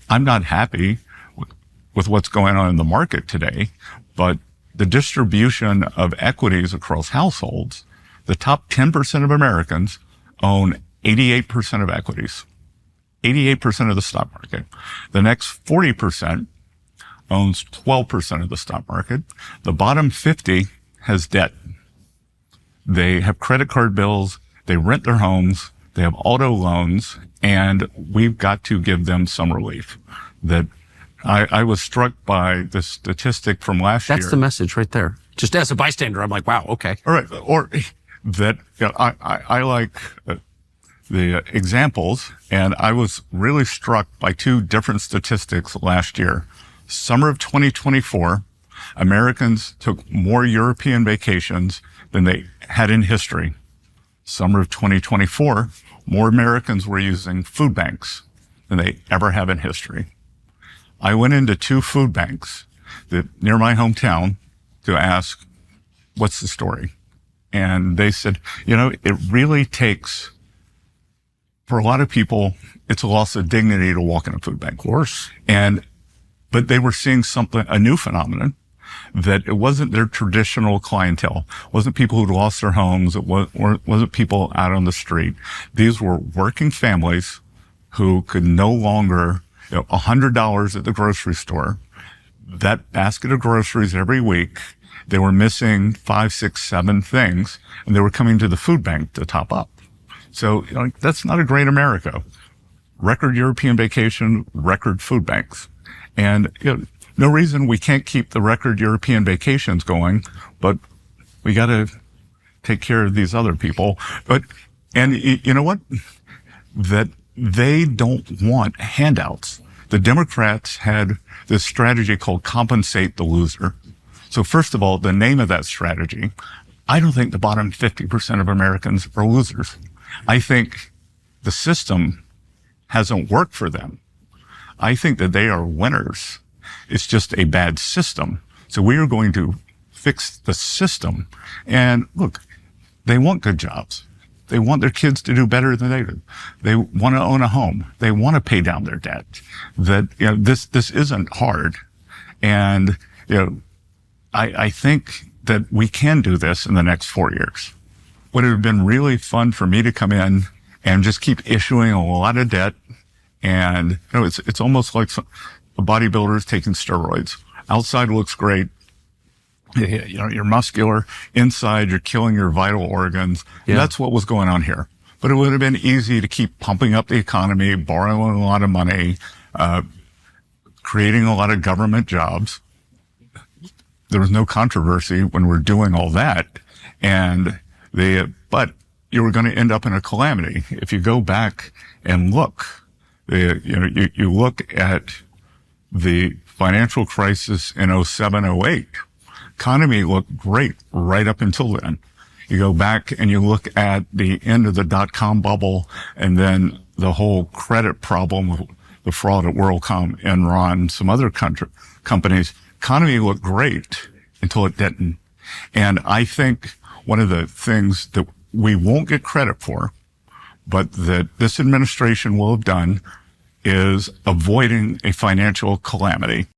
I'm not happy with what's going on in the market today, but the distribution of equities across households, the top 10% of Americans own 88% of equities, 88% of the stock market. The next 40% owns 12% of the stock market. The bottom 50 has debt. They have credit card bills. They rent their homes. They have auto loans, and we've got to give them some relief. That I was struck by the statistic from last year. That's the message right there. Just as a bystander, I'm like, wow, okay. All right. Or that, I like the examples, and I was really struck by two different statistics last year. Summer of 2024, Americans took more European vacations than they had in history. Summer of 2024, more Americans were using food banks than they ever have in history. I went into two food banks near my hometown to ask, what's the story? And they said, it really takes, for a lot of people, it's a loss of dignity to walk in a food bank. Of course. But they were seeing a new phenomenon, that it wasn't their traditional clientele. It wasn't people who'd lost their homes. It wasn't people out on the street. These were working families who could no longer, $100 at the grocery store, that basket of groceries every week, they were missing 5, 6, 7 things, and they were coming to the food bank to top up. So, that's not a great America. Record European vacation, record food banks. And, no reason we can't keep the record European vacations going, but we got to take care of these other people. And you know what? That they don't want handouts. The Democrats had this strategy called compensate the loser. So first of all, the name of that strategy, I don't think the bottom 50% of Americans are losers. I think the system hasn't worked for them. I think that they are winners. It's just a bad system. So we are going to fix the system. And look, they want good jobs. They want their kids to do better than they do. They want to own a home. They want to pay down their debt. That, this isn't hard. And, I think that we can do this in the next 4 years. Would it have been really fun for me to come in and just keep issuing a lot of debt? And, it's almost like a bodybuilder is taking steroids. Outside looks great. You're muscular. Inside, you're killing your vital organs. Yeah. That's what was going on here. But it would have been easy to keep pumping up the economy, borrowing a lot of money, creating a lot of government jobs. There was no controversy when we're doing all that. But you were going to end up in a calamity. If you go back and look, you look at the financial crisis in 07, 08, economy looked great right up until then. You go back and you look at the end of the dot-com bubble and then the whole credit problem, the fraud at WorldCom, Enron, some other companies. Economy looked great until it didn't. And I think one of the things that we won't get credit for, but that this administration will have done, is avoiding a financial calamity.